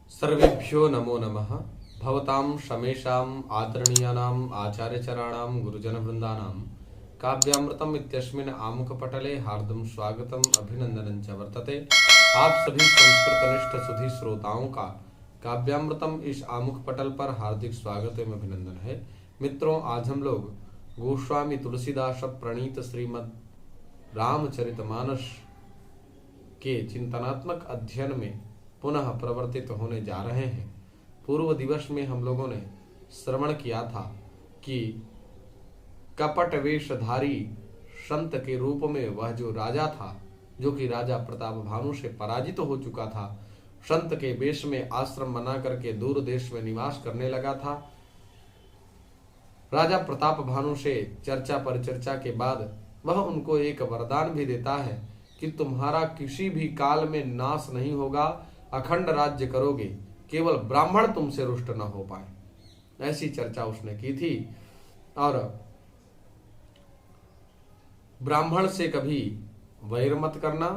सर्वेभ्यो नमो नमः। भवतां शमेषाम् आदरणीयानाम् आचार्यचराणां गुरुजनवृन्दानां काव्यामृतम् इत्यस्मिन् आमुखपटले हार्दं स्वागतम् अभिनंदनं च वर्तते। आप सभी संस्कृतनिष्ठ सुधी श्रोताओं का काव्यामृतम इस आमुख पटल पर हार्दिक स्वागत एवं अभिनंदन है। मित्रों, आज हम लोग गोस्वामी तुलसीदास प्रणीत श्रीमद् रामचरितमानस के चिंतनात्मक अध्ययन में पुनः प्रवर्तित होने जा रहे हैं। पूर्व दिवस में हम लोगों ने श्रवण किया था कि कपट वेशधारी संत के रूप में वह जो राजा था, जो कि राजा प्रताप भानु से पराजित हो चुका था, संत के वेश में आश्रम बना करके दूर देश में निवास करने लगा था। राजा प्रताप भानु से चर्चा परिचर्चा के बाद वह उनको एक वरदान भी देता है कि तुम्हारा किसी भी काल में नाश नहीं होगा, अखंड राज्य करोगे, केवल ब्राह्मण तुमसे रुष्ट न हो पाए। ऐसी चर्चा उसने की थी। और ब्राह्मण से कभी वैर मत करना,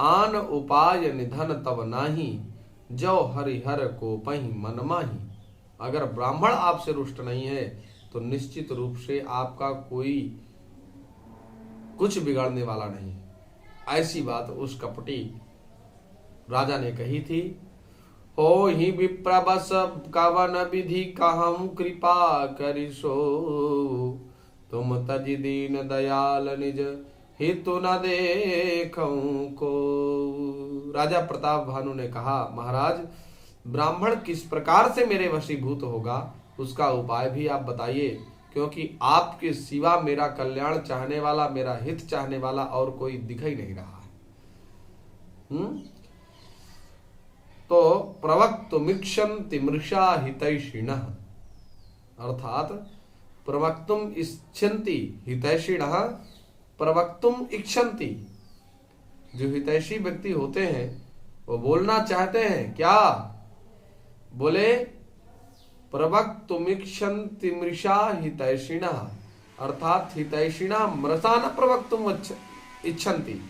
आन उपाय निधन तब नाही, जो हरिहर को पही मन माही। अगर ब्राह्मण आपसे रुष्ट नहीं है तो निश्चित रूप से आपका कोई कुछ बिगाड़ने वाला नहीं। ऐसी बात उस कपटी राजा ने कही थी। हो ही विप्रबस कवन विधि कहम कृपा करिसो, तुम तज दीन दयाल निज हितु न देखऊं को। राजा प्रताप भानु ने कहा, महाराज, ब्राह्मण किस प्रकार से मेरे वशीभूत होगा, उसका उपाय भी आप बताइए, क्योंकि आपके सिवा मेरा कल्याण चाहने वाला, मेरा हित चाहने वाला और कोई दिख ही नहीं रहा है। तो प्रवक्तुमिच्छन्ति मृषा हितैषिणः, अर्थात प्रवक्तुम इच्छन्ति हितैषिणः, प्रवक्तुम इच्छन्ति। जो हितैषी व्यक्ति होते हैं वो बोलना चाहते हैं, क्या बोले? प्रवक्तुमिच्छन्ति मृषा हितैषिणः, अर्थात हितैषिणः मृषा न प्रवक्तुम इच्छन्ति।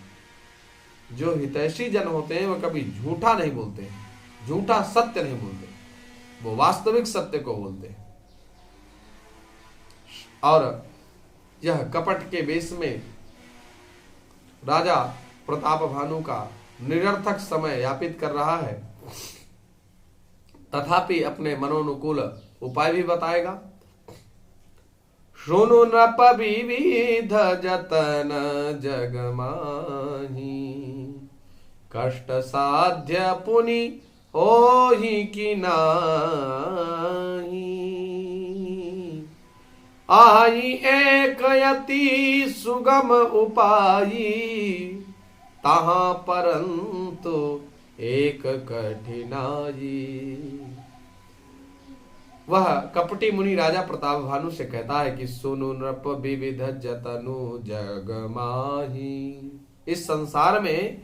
जो हितैषी जन होते हैं वो कभी झूठा नहीं बोलते, झूठा सत्य नहीं बोलते, वो वास्तविक सत्य को बोलते हैं। और यह कपट के वेश में राजा प्रताप भानु का निरर्थक समय यापित कर रहा है, तथापि अपने मनोनुकूल उपाय भी बताएगा। सुनु नृप विविध जतन जग माही, कष्ट साध्य पुनि होहि कि नाही। आई एक यति सुगम उपायी, तहाँ परंतु एक कठिनाई। वह कपटी मुनि राजा प्रताप भानु से कहता है कि सुनु नृप विविध जतनु जग माही। इस संसार में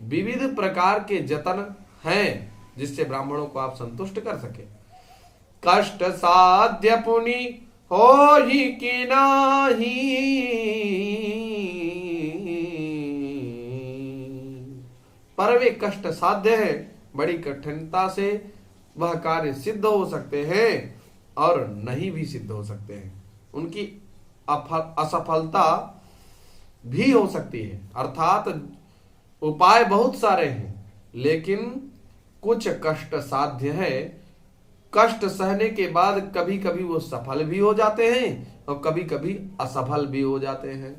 विविध प्रकार के जतन हैं जिससे ब्राह्मणों को आप संतुष्ट कर सके। कष्ट साध्य पुनि होहि कि नाही, पर वे कष्ट साध्य है, बड़ी कठिनता से वह कार्य सिद्ध हो सकते हैं और नहीं भी सिद्ध हो सकते हैं। उनकी असफलता भी हो सकती है। अर्थात उपाय बहुत सारे हैं, लेकिन कुछ कष्ट साध्य है। कष्ट सहने के बाद कभी कभी वो सफल भी हो जाते हैं और कभी कभी असफल भी हो जाते हैं।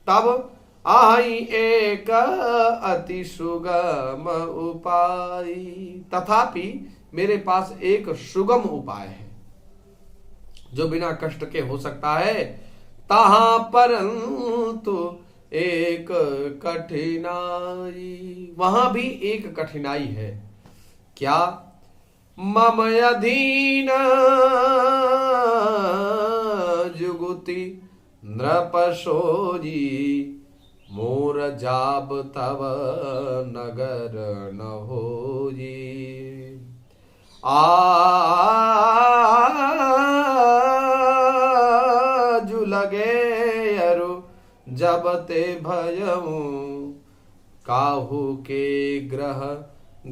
तब आई एक अति सुगम उपाय, तथापि मेरे पास एक सुगम उपाय है जो बिना कष्ट के हो सकता है। तहाँ परंतु एक कठिनाई, वहां भी एक कठिनाई है। क्या? मम अधीन जुगुति नृप सोजी, मोर जाब तब नगर न होई। आजु लगे अरु जब ते भयऊ, काहू के ग्रह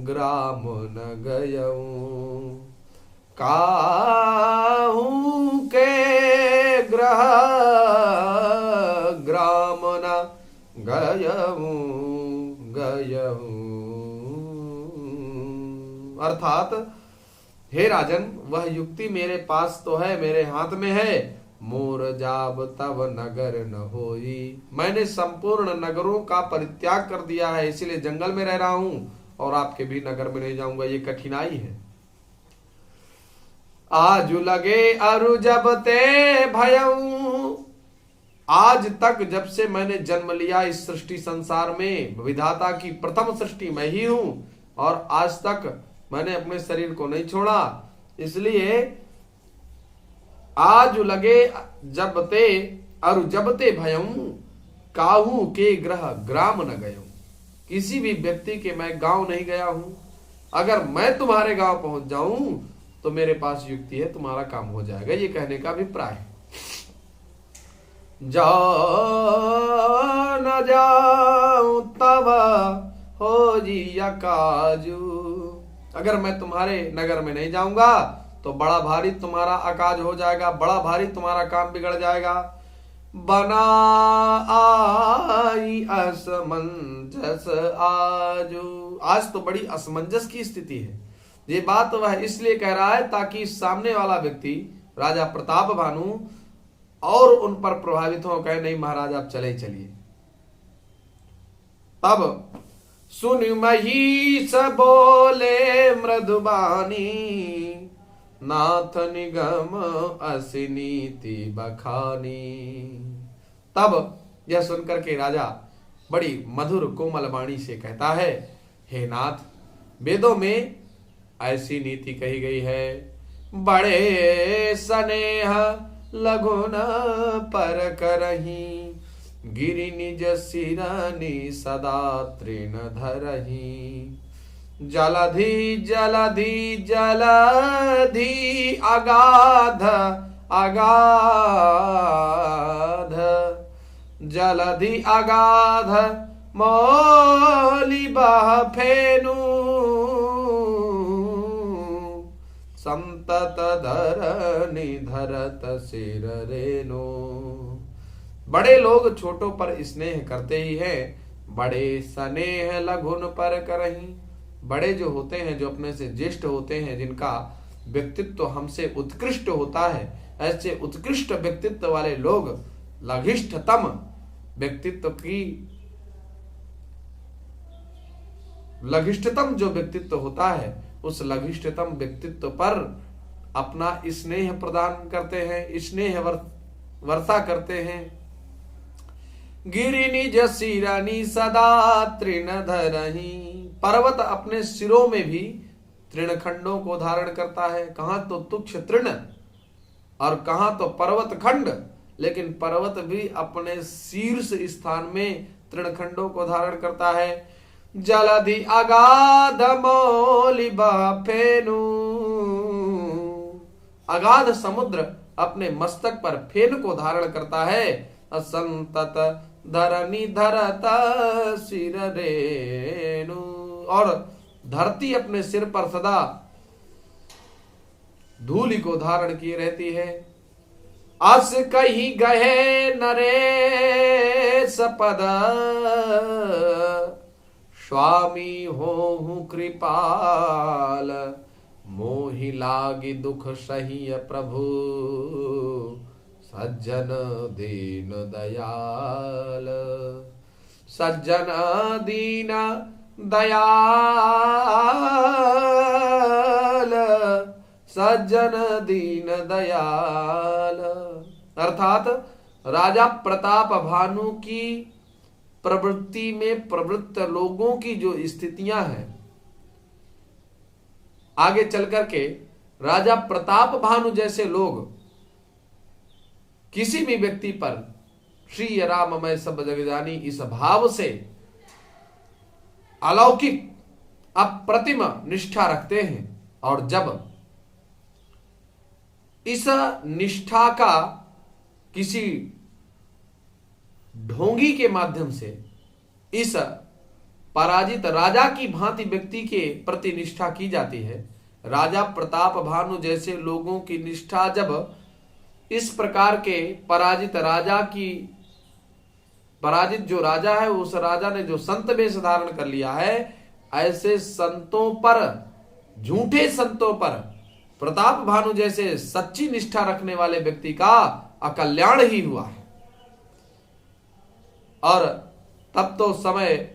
ग्राम न गयऊं। काहू के ग्रह ग्राम न गयऊं अर्थात हे राजन, वह युक्ति मेरे पास तो है, मेरे हाथ में है। मोर जाब तब नगर न होई। मैंने संपूर्ण नगरों का परित्याग कर दिया है, इसीलिए जंगल में रह रहा हूं और आपके भी नगर में नहीं जाऊंगा। ये कठिनाई है। आजु लगे अरु जब ते भयऊ। आज तक जब से मैंने जन्म लिया इस सृष्टि संसार में, विधाता की प्रथम सृष्टि मैं ही हूं और आज तक मैंने अपने शरीर को नहीं छोड़ा। इसलिए आज लगे जब ते अरु जब ते भयऊं, काहू के ग्रह ग्राम न गयऊं। किसी भी व्यक्ति के मैं गांव नहीं गया हूं। अगर मैं तुम्हारे गांव पहुंच जाऊं तो मेरे पास युक्ति है, तुम्हारा काम हो जाएगा। ये कहने का अभिप्राय है। जाओ न जाऊं तब हो जिया काजू। अगर मैं तुम्हारे नगर में नहीं जाऊंगा तो बड़ा भारी तुम्हारा अकाज हो जाएगा, बड़ा भारी तुम्हारा काम बिगड़ जाएगा। बना आई असमंजस आजू। आज तो बड़ी असमंजस की स्थिति है। ये बात वह इसलिए कह रहा है ताकि सामने वाला व्यक्ति राजा प्रताप भानु और उन पर प्रभावित हो, कहे नहीं महाराज आप चले चलिए। तब सुन महीस बोले मृदुबानी, नाथ निगम असिनीति बखानी। तब यह सुनकर के राजा बड़ी मधुर कोमल वाणी से कहता है, हे नाथ, वेदों में ऐसी नीति कही गई है, बड़े स्नेह लघुन पर करही, गिरि निज सिरनि सदा तृण धरही। जलधि जलधि जलधि अगाध अगाध, जलधि अगाध मौलि बह फेनु, संतत धरनि धरत सिर रेनो। बड़े लोग छोटों पर स्नेह करते ही हैं, बड़े स्नेह लघुन पर करहीं। बड़े जो होते हैं, जो अपने से ज्येष्ठ होते हैं, जिनका व्यक्तित्व हमसे उत्कृष्ट होता है, ऐसे उत्कृष्ट व्यक्तित्व वाले लोग लघिष्ठतम व्यक्तित्व की, लघिष्ठतम जो व्यक्तित्व होता है उस लघिष्ठतम व्यक्तित्व पर अपना स्नेह प्रदान करते हैं, स्नेह वर्षा करते हैं। गिरि निज सिरनि सदा तृण धरहि। पर्वत अपने सिरों में भी तृणखंडों को धारण करता है। कहां तो तुक्ष तृण और कहां तो पर्वत खंड, लेकिन पर्वत भी अपने शीर्ष स्थान में तृणखंडों को धारण करता है। जलधि अगाध मौलि बह फेनु। अगाध समुद्र अपने मस्तक पर फेन को धारण करता है। असंतत धरनी धरत सिर रेणु। और धरती अपने सिर पर सदा धूलि को धारण किए रहती है। अस कही गहे नरेश पद, स्वामी होहु कृपाल, मोहि लागी दुख सहिय प्रभु, सज्जन दीन दयाल। सज्जन दीन दयाल, सज्जन दीन दयाल। अर्थात राजा प्रताप भानु की प्रवृत्ति में प्रवृत्त लोगों की जो स्थितियां हैं, आगे चल करके राजा प्रताप भानु जैसे लोग किसी भी व्यक्ति पर श्री राम मैं सब जग जानी इस भाव से अलौकिक अप्रतिम निष्ठा रखते हैं। और जब इस निष्ठा का किसी ढोंगी के माध्यम से इस पराजित राजा की भांति व्यक्ति के प्रति निष्ठा की जाती है। राजा प्रताप भानु जैसे लोगों की निष्ठा जब इस प्रकार के पराजित जो राजा है, उस राजा ने जो संत वेश धारण कर लिया है, ऐसे संतों पर, झूठे संतों पर प्रताप भानु जैसे सच्ची निष्ठा रखने वाले व्यक्ति का अकल्याण ही हुआ है। और तब तो समय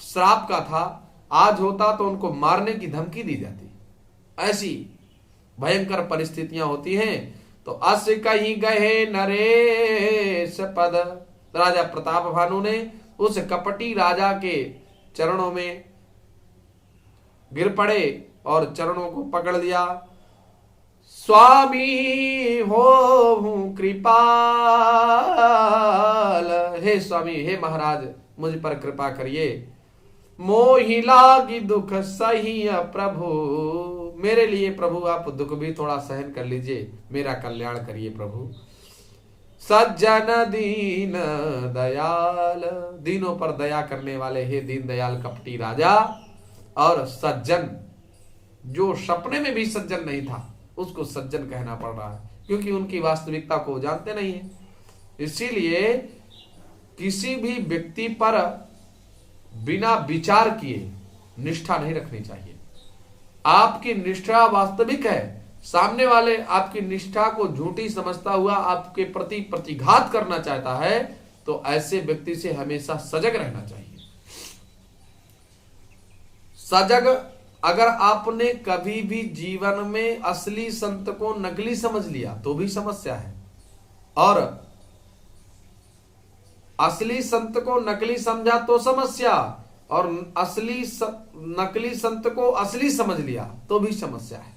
श्राप का था, आज होता तो उनको मारने की धमकी दी जाती। ऐसी भयंकर परिस्थितियां होती हैं। तो अस कहीं गए नरेश पद, राजा प्रताप भानु ने उस कपटी राजा के चरणों में गिर पड़े और चरणों को पकड़ लिया। स्वामी हो कृपाल, हे स्वामी, हे महाराज, मुझ पर कृपा करिए। मोहि लागी दुख सही प्रभु, मेरे लिए प्रभु आप दुख भी थोड़ा सहन कर लीजिए, मेरा कल्याण करिए प्रभु। सज्जन दीन दयाल, दीनों पर दया करने वाले हे दीन दयाल कपटी राजा। और सज्जन, जो सपने में भी सज्जन नहीं था, उसको सज्जन कहना पड़ रहा है, क्योंकि उनकी वास्तविकता को जानते नहीं है। इसीलिए किसी भी व्यक्ति पर बिना विचार किए निष्ठा नहीं रखनी चाहिए। आपकी निष्ठा वास्तविक है, सामने वाले आपकी निष्ठा को झूठी समझता हुआ आपके प्रति प्रतिघात करना चाहता है, तो ऐसे व्यक्ति से हमेशा सजग रहना चाहिए। सजग, अगर आपने कभी भी जीवन में असली संत को नकली समझ लिया तो भी समस्या है, और असली संत को नकली समझा तो समस्या, और नकली संत को असली समझ लिया तो भी समस्या है।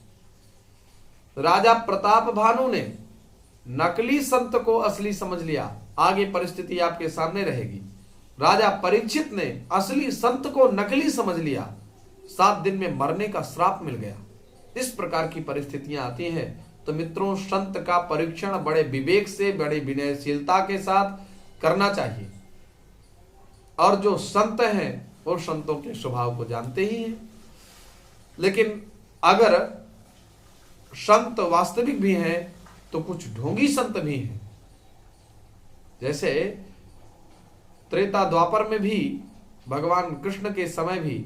राजा प्रताप भानु ने नकली संत को असली समझ लिया, आगे परिस्थिति आपके सामने रहेगी। राजा परीक्षित ने असली संत को नकली समझ लिया, 7 दिन में मरने का श्राप मिल गया। इस प्रकार की परिस्थितियां आती हैं। तो मित्रों, संत का परीक्षण बड़े विवेक से, बड़े विनयशीलता के साथ करना चाहिए। और जो संत हैं वो संतों के स्वभाव को जानते ही हैं। लेकिन अगर संत वास्तविक भी हैं तो कुछ ढोंगी संत भी हैं। जैसे त्रेता द्वापर में भी, भगवान कृष्ण के समय भी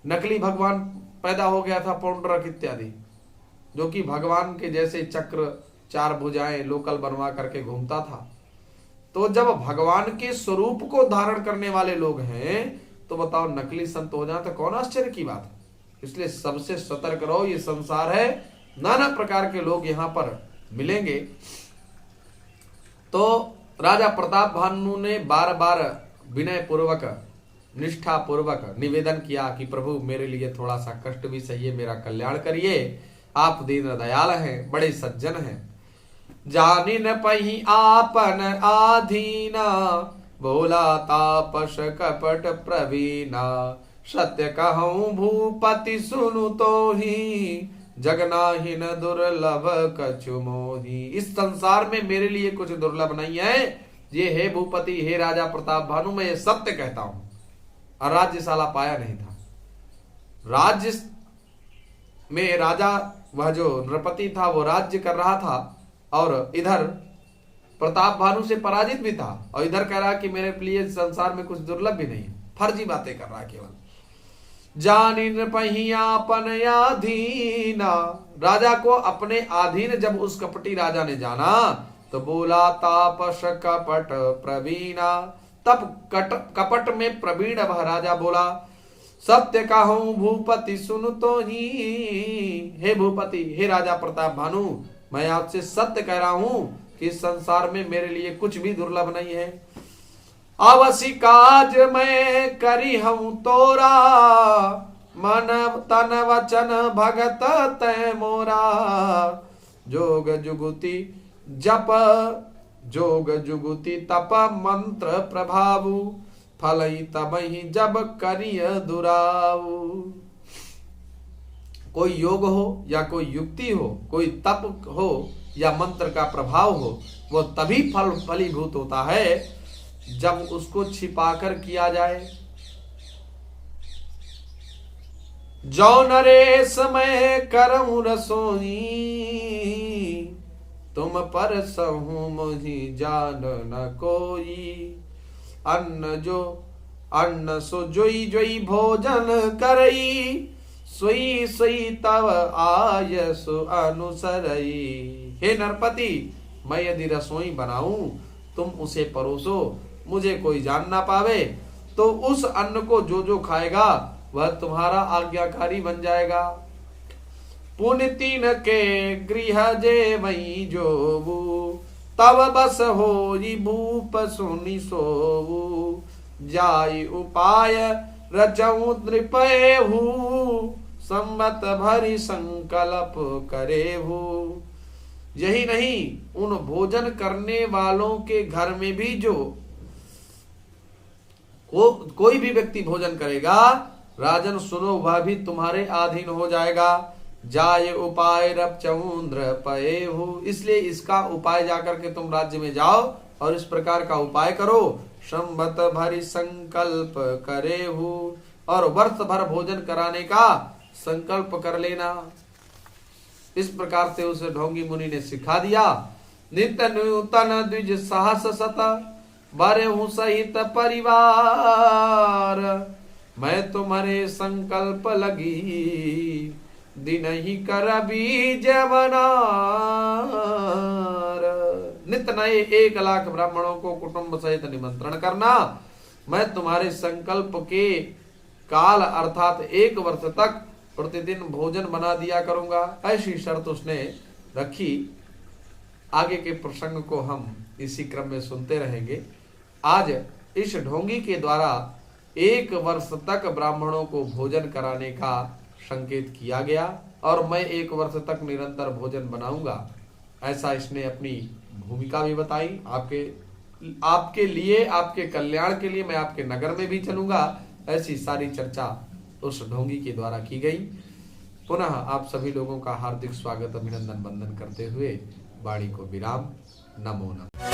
नकली भगवान पैदा हो गया था, पौंड्रक इत्यादि, जो कि भगवान के जैसे चक्र, 4 भुजाएं, लोकल बनवा करके घूमता था। तो जब भगवान के स्वरूप को धारण करने वाले लोग हैं, तो बताओ नकली संत हो जाए तो कौन आश्चर्य की बात है। इसलिए सबसे सतर्क रहो, ये संसार है, नाना प्रकार के लोग यहां पर मिलेंगे। तो राजा प्रताप भानु ने बार बार विनय पूर्वक, निष्ठा पूर्वक निवेदन किया कि प्रभु मेरे लिए थोड़ा सा कष्ट भी सही है, मेरा कल्याण करिए, आप दीन दयाल हैं, बड़े सज्जन हैं। जानिन पही आपन आधीना, बोला तापस कपट प्रवीणा। सत्य कहूं भूपति सुनु तो ही, जगनाहिन दुर्लभ कछु मोही। इस संसार में मेरे लिए कुछ दुर्लभ नहीं है, ये हे भूपति, हे राजा प्रताप भानु, मैं ये सत्य कहता हूं। और राज्यशाला पाया नहीं था। राज्य में राजा, वह जो नृपति था, वो राज्य कर रहा था, और इधर प्रताप भानु से पराजित भी था, और इधर कह रहा कि मेरे लिए संसार में कुछ दुर्लभ भी नहीं है। फर्जी बातें कर रहा है केवल। जानिन पहिया अपन आधीना, राजा को अपने अधीन जब उस कपटी राजा ने जाना, तो बोला तापस कपट प्रवीणा। तब कपट में प्रवीण वह राजा बोला, सत्य कहूं भूपति सुन तो ही। हे भूपति, हे राजा प्रताप भानु, मैं आपसे सत्य कह रहा हूं कि इस संसार में मेरे लिए कुछ भी दुर्लभ नहीं है। अवश्य काज मैं करी हूं तोरा, मन तन वचन भगत तय मोरा। जोग जुगुति जप, जोग जुगुति तप मंत्र प्रभावु, फलई तबहि जब करिय दुराऊ। कोई योग हो या कोई युक्ति हो, कोई तप हो या मंत्र का प्रभाव हो, वो तभी फलीभूत होता है जब उसको छिपाकर किया जाए। जो नरेश मैं करऊं रसोई, तुम पर सहूं मुझी जान न कोई। अन्न सो जोई जोई भोजन करई, सोई सोई तव आयसु अनुसरई। हे नरपति, मैं यदि रसोई बनाऊं, तुम उसे परोसो, मुझे कोई जान ना पावे, तो उस अन्न को जो जो खाएगा वह तुम्हारा आज्ञाकारी बन जाएगा। पुण्य तीन के गृह जे वही जोबू, तब बस होई भूप सुनि सोऊ। जाई उपाय रचऊ नृपयहु, सम्मत भरी संकल्प करेहु। यही नहीं, उन भोजन करने वालों के घर में भी जो कोई भी व्यक्ति भोजन करेगा, राजन सुनो, वह भी तुम्हारे अधीन हो जाएगा। जाय उपाय रपचौंद्र पयेहु, इसलिए इसका उपाय जाकर के तुम राज्य में जाओ और इस प्रकार का उपाय करो। संवत भरी संकल्प करेहु, और वर्ष भर भोजन कराने का संकल्प कर लेना। इस प्रकार से उसे ढोंगी मुनि ने सिखा दिया। नित्य नूतन द्विज साहस सत, बरहु सहित परिवार। मैं तुम्हारे संकल्प लगी, दिन ही कर बीज बनार। नित्य नए 1 लाख ब्राह्मणों को कुटुंब सहित निमंत्रण करना। मैं तुम्हारे संकल्प के काल अर्थात 1 वर्ष तक प्रतिदिन भोजन बना दिया करूंगा। ऐसी शर्त उसने रखी। आगे के प्रसंग को हम इसी क्रम में सुनते रहेंगे। आज इस ढोंगी के द्वारा 1 वर्ष तक ब्राह्मणों को भोजन कराने का संकेत किया गया, और मैं 1 वर्ष तक निरंतर भोजन बनाऊंगा, ऐसा इसने अपनी भूमिका भी बताई। आपके लिए, आपके कल्याण के लिए मैं आपके नगर में भी चलूंगा, ऐसी सारी चर्चा उस ढोंगी के द्वारा की गई। पुनः आप सभी लोगों का हार्दिक स्वागत, अभिनंदन, वंदन करते हुए वाणी को विराम। नमो नमः।